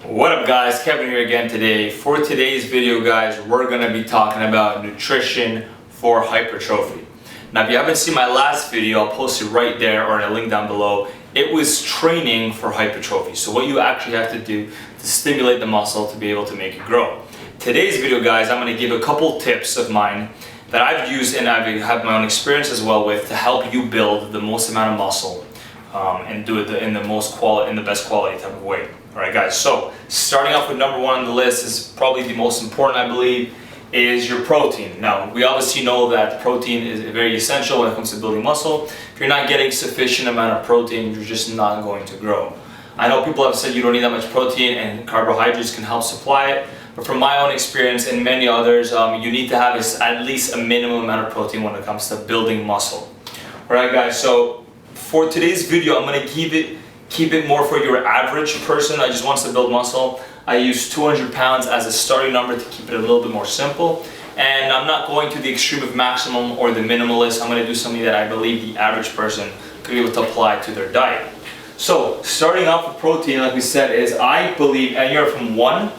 What up guys, Kevin here again today. For today's video guys, we're going to be talking about nutrition for hypertrophy. Now if you haven't seen my last video, I'll post it right there or in a link down below. It was training for hypertrophy. So what you actually have to do to stimulate the muscle to be able to make it grow. Today's video guys, I'm going to give a couple tips of mine that I've used and I've had my own experience as well with to help you build the most amount of muscle and do it in the best quality type of way. Alright guys, so starting off with number one on the list is probably the most important, I believe, is your protein. Now, we obviously know that protein is very essential when it comes to building muscle. If you're not getting sufficient amount of protein, you're just not going to grow. I know people have said you don't need that much protein and carbohydrates can help supply it, but from my own experience and many others, you need to have at least a minimum amount of protein when it comes to building muscle. Alright guys, so for today's video, I'm going to keep it more for your average person that just wants to build muscle. I use 200 pounds as a starting number to keep it a little bit more simple. And I'm not going to the extreme of maximum or the minimalist. I'm going to do something that I believe the average person could be able to apply to their diet. So starting off with protein, like we said, is I believe anywhere from 1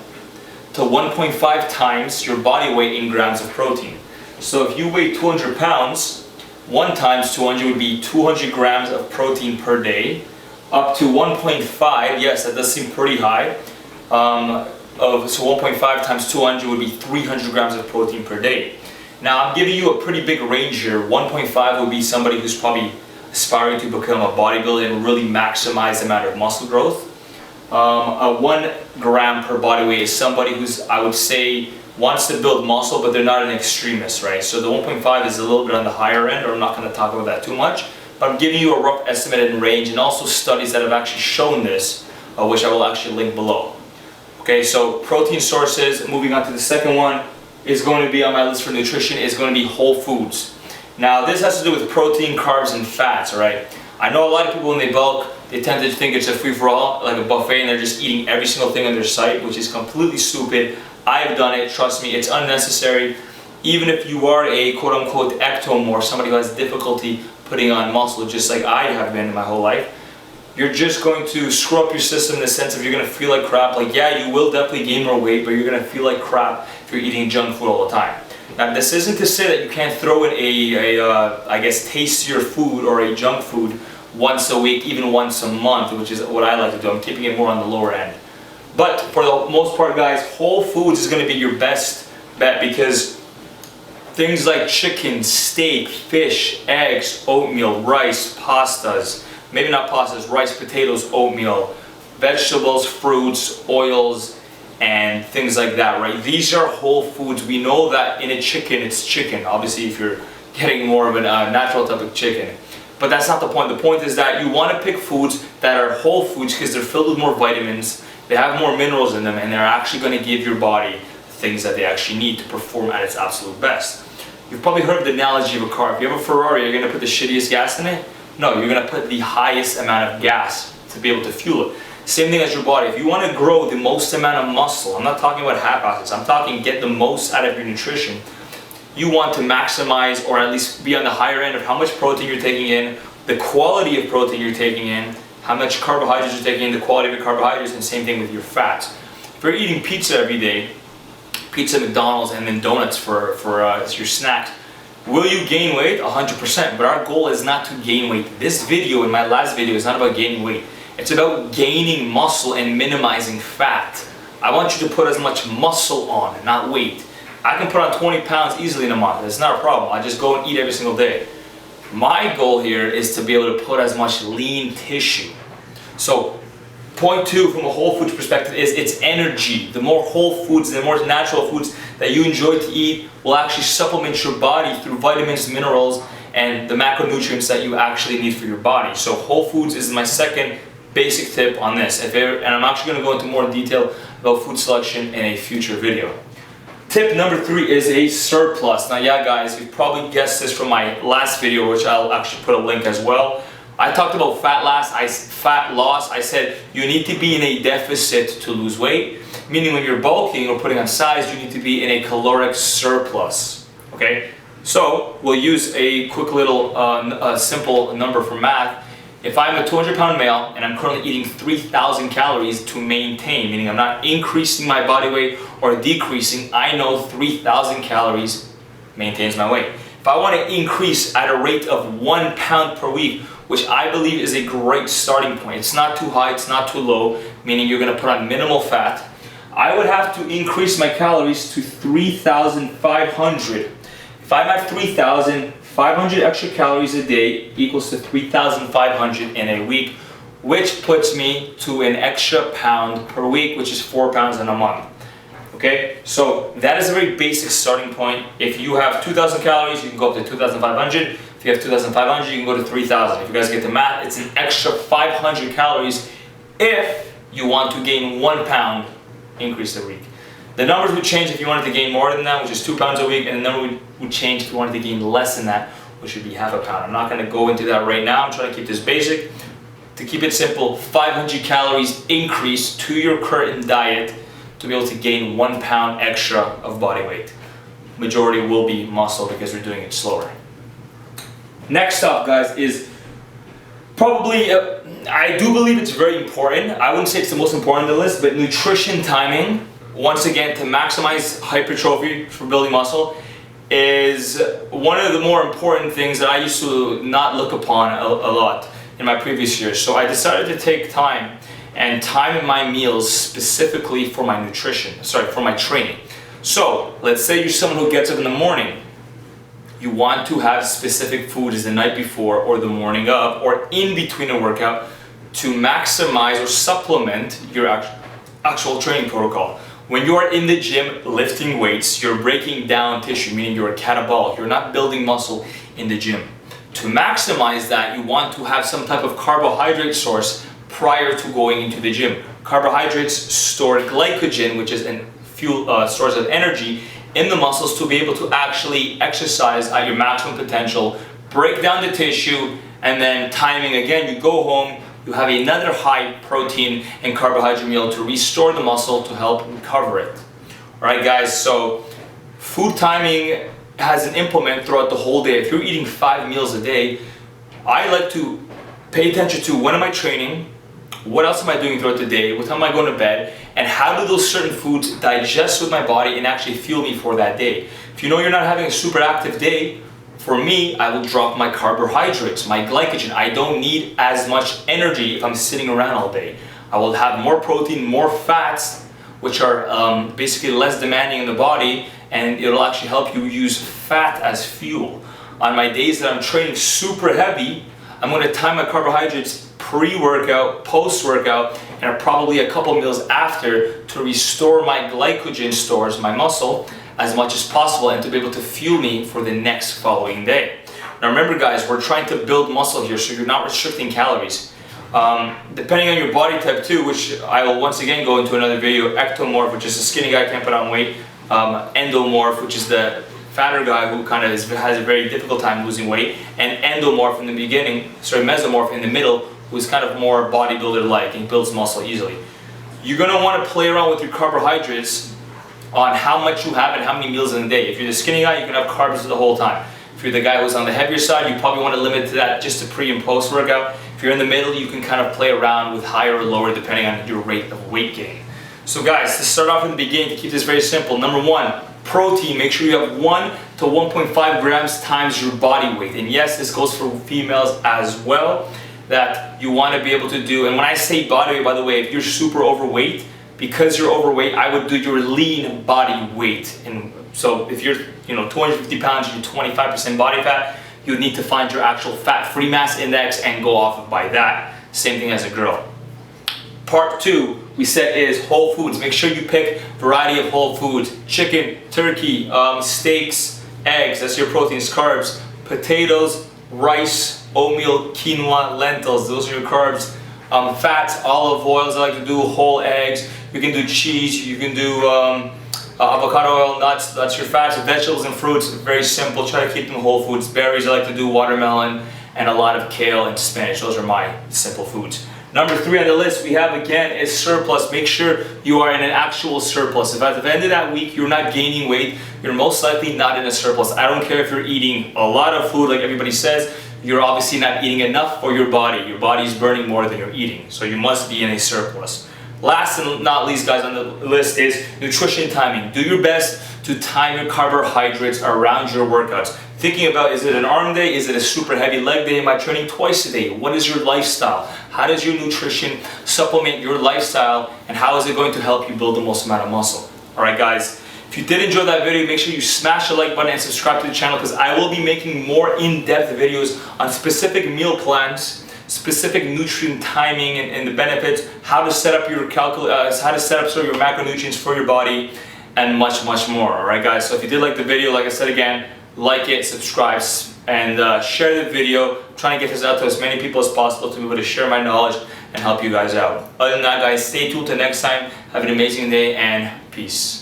to 1.5 times your body weight in grams of protein. So if you weigh 200 pounds, 1 times 200 would be 200 grams of protein per day. Up to 1.5, yes, that does seem pretty high. So 1.5 times 200 would be 300 grams of protein per day. Now I'm giving you a pretty big range here. 1.5 would be somebody who's probably aspiring to become a bodybuilder and really maximize the amount of muscle growth. 1 gram per body weight is somebody who's, I would say, wants to build muscle, but they're not an extremist, right? So the 1.5 is a little bit on the higher end, or I'm not going to talk about that too much. But I'm giving you a rough estimate and range, and also studies that have actually shown this, which I will actually link below. Okay, so protein sources, moving on to the second one, is going to be on my list for nutrition, is going to be whole foods. Now this has to do with protein, carbs, and fats, alright? I know a lot of people when they bulk, they tend to think it's a free-for-all, like a buffet, and they're just eating every single thing on their sight, which is completely stupid. I've done it, trust me, it's unnecessary. Even if you are a quote-unquote ectomorph, or somebody who has difficulty putting on muscle, just like I have been my whole life, you're just going to screw up your system in the sense of you're going to feel like crap. Like, yeah, you will definitely gain more weight, but you're going to feel like crap if you're eating junk food all the time. Now, this isn't to say that you can't throw in I guess, tastier food or a junk food once a week, even once a month, which is what I like to do. I'm keeping it more on the lower end. But for the most part, guys, whole foods is going to be your best bet, because things like chicken, steak, fish, eggs, oatmeal, rice, pastas, maybe not pastas, rice, potatoes, oatmeal, vegetables, fruits, oils, and things like that, right? These are whole foods. We know that in a chicken, it's chicken. Obviously, if you're getting more of a natural type of chicken. But that's not the point. The point is that you want to pick foods that are whole foods because they're filled with more vitamins, they have more minerals in them, and they're actually going to give your body things that they actually need to perform at its absolute best. You've probably heard of the analogy of a car. If you have a Ferrari, you're going to put the shittiest gas in it? No, you're going to put the highest amount of gas to be able to fuel it. Same thing as your body. If you want to grow the most amount of muscle, I'm not talking about half-asses, I'm talking get the most out of your nutrition. You want to maximize, or at least be on the higher end of how much protein you're taking in, the quality of protein you're taking in, how much carbohydrates you're taking in, the quality of your carbohydrates, and same thing with your fats. If you're eating pizza every day, pizza, McDonald's, and then donuts for your snacks, will you gain weight? 100%. But our goal is not to gain weight. This video and my last video is not about gaining weight. It's about gaining muscle and minimizing fat. I want you to put as much muscle on, not weight. I can put on 20 pounds easily in a month. It's not a problem. I just go and eat every single day. My goal here is to be able to put as much lean tissue. So point 2 from a whole foods perspective is it's energy. The more whole foods, the more natural foods that you enjoy to eat will actually supplement your body through vitamins, minerals, and the macronutrients that you actually need for your body. So whole foods is my second basic tip on this. And I'm actually going to go into more detail about food selection in a future video. Tip number 3 is a surplus. Now yeah guys, you've probably guessed this from my last video, which I'll actually put a link as well. I talked about fat loss. I said you need to be in a deficit to lose weight, meaning when you're bulking or putting on size, you need to be in a caloric surplus. Okay, so we'll use a quick little simple number for math. if I'm a 200-pound male and I'm currently eating 3,000 calories to maintain, meaning I'm not increasing my body weight or decreasing, I know 3,000 calories maintains my weight. If I want to increase at a rate of 1 pound per week, which I believe is a great starting point, it's not too high, it's not too low, meaning you're going to put on minimal fat, I would have to increase my calories to 3,500. If I'm at 3,500 extra calories a day equals to 3,500 in a week, which puts me to an extra pound per week, which is 4 pounds in a month. Okay, so that is a very basic starting point. If you have 2,000 calories, you can go up to 2,500. If you have 2,500, you can go to 3,000. If you guys get the math, it's an extra 500 calories if you want to gain 1 pound increase a week. The numbers would change if you wanted to gain more than that, which is 2 pounds a week, and the number would change if you wanted to gain less than that, which would be half a pound. I'm not going to go into that right now. I'm trying to keep this basic. To keep it simple, 500 calories increase to your current diet to be able to gain 1 pound extra of body weight. Majority will be muscle because we're doing it slower. Next up, guys, is probably, I do believe it's very important. I wouldn't say it's the most important on the list, but nutrition timing, once again, to maximize hypertrophy for building muscle, is one of the more important things that I used to not look upon a lot in my previous years. So I decided to take time and time my meals specifically for my nutrition, for my training. So let's say you're someone who gets up in the morning. You want to have specific foods the night before or the morning of or in between a workout to maximize or supplement your actual training protocol. When you are in the gym lifting weights, you're breaking down tissue, meaning you're catabolic. You're not building muscle in the gym. To maximize that, you want to have some type of carbohydrate source prior to going into the gym. Carbohydrates store glycogen, which is a fuel source of energy in the muscles to be able to actually exercise at your maximum potential, break down the tissue, and then timing again, you go home, you have another high protein and carbohydrate meal to restore the muscle to help recover it. Alright guys, so food timing has an implement throughout the whole day. If you're eating 5 meals a day, I like to pay attention to when am I training, what else am I doing throughout the day, what time am I going to bed, and how do those certain foods digest with my body and actually fuel me for that day. If you know you're not having a super active day, for me, I will drop my carbohydrates, my glycogen. I don't need as much energy if I'm sitting around all day. I will have more protein, more fats, which are basically less demanding in the body, and it'll actually help you use fat as fuel. On my days that I'm training super heavy, I'm going to time my carbohydrates pre-workout, post-workout, and probably a couple meals after to restore my glycogen stores, my muscle, as much as possible and to be able to fuel me for the next following day. Now remember guys, we're trying to build muscle here, so you're not restricting calories. Depending on your body type too, which I will once again go into another video, ectomorph, which is a skinny guy who can't put on weight, endomorph, which is the fatter guy who kind of has a very difficult time losing weight, and endomorph in the beginning, mesomorph in the middle, who's kind of more bodybuilder-like and builds muscle easily. You're going to want to play around with your carbohydrates on how much you have and how many meals in a day. If you're the skinny guy, you can have carbs the whole time. If you're the guy who's on the heavier side, you probably want to limit to that just to pre and post workout. If you're in the middle, you can kind of play around with higher or lower depending on your rate of weight gain. So guys, to start off in the beginning, to keep this very simple, number one, protein. Make sure you have 1 to 1.5 grams times your body weight. And yes, this goes for females as well, that you want to be able to do. And when I say body weight, by the way, if you're super overweight, because you're overweight, I would do your lean body weight. And so if you're 250 pounds, you're 25% body fat, you would need to find your actual fat-free mass index and go off of by that. Same thing as a girl. Part 2 we said is whole foods. Make sure you pick variety of whole foods. Chicken, turkey, steaks, eggs, that's your proteins, carbs, potatoes, rice, oatmeal, quinoa, lentils, those are your carbs. Fats, olive oils, I like to do whole eggs. You can do cheese, you can do avocado oil, nuts, that's your fats. Vegetables and fruits, very simple, try to keep them whole foods. Berries, I like to do watermelon and a lot of kale and spinach. Those are my simple foods. Number 3 on the list we have again is surplus. Make sure you are in an actual surplus. If at the end of that week you're not gaining weight, you're most likely not in a surplus. I don't care if you're eating a lot of food like everybody says, you're obviously not eating enough for your body. Your body is burning more than you're eating, so you must be in a surplus. Last and not least, guys, on the list is nutrition timing. Do your best to time your carbohydrates around your workouts. Thinking about, is it an arm day? Is it a super heavy leg day? Am I training twice a day? What is your lifestyle? How does your nutrition supplement your lifestyle? And how is it going to help you build the most amount of muscle? All right, guys. If you did enjoy that video, make sure you smash the like button and subscribe to the channel, because I will be making more in-depth videos on specific meal plans, specific nutrient timing and the benefits, how to set up your how to set up your macronutrients for your body, and much more. All right, guys. So if you did like the video, like I said again, like it, subscribe, and share the video. I'm trying to get this out to as many people as possible to be able to share my knowledge and help you guys out. Other than that, guys, stay tuned till next time. Have an amazing day and peace.